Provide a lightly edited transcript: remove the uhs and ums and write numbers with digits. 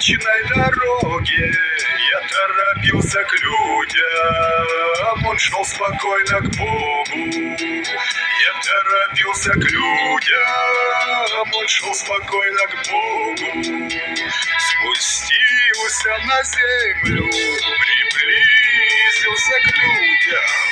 вечной дороге я торопился к людям, он шел спокойно к Богу. Я торопился к людям, он шел спокойно к Богу. Спустился на землю, приблизился к людям.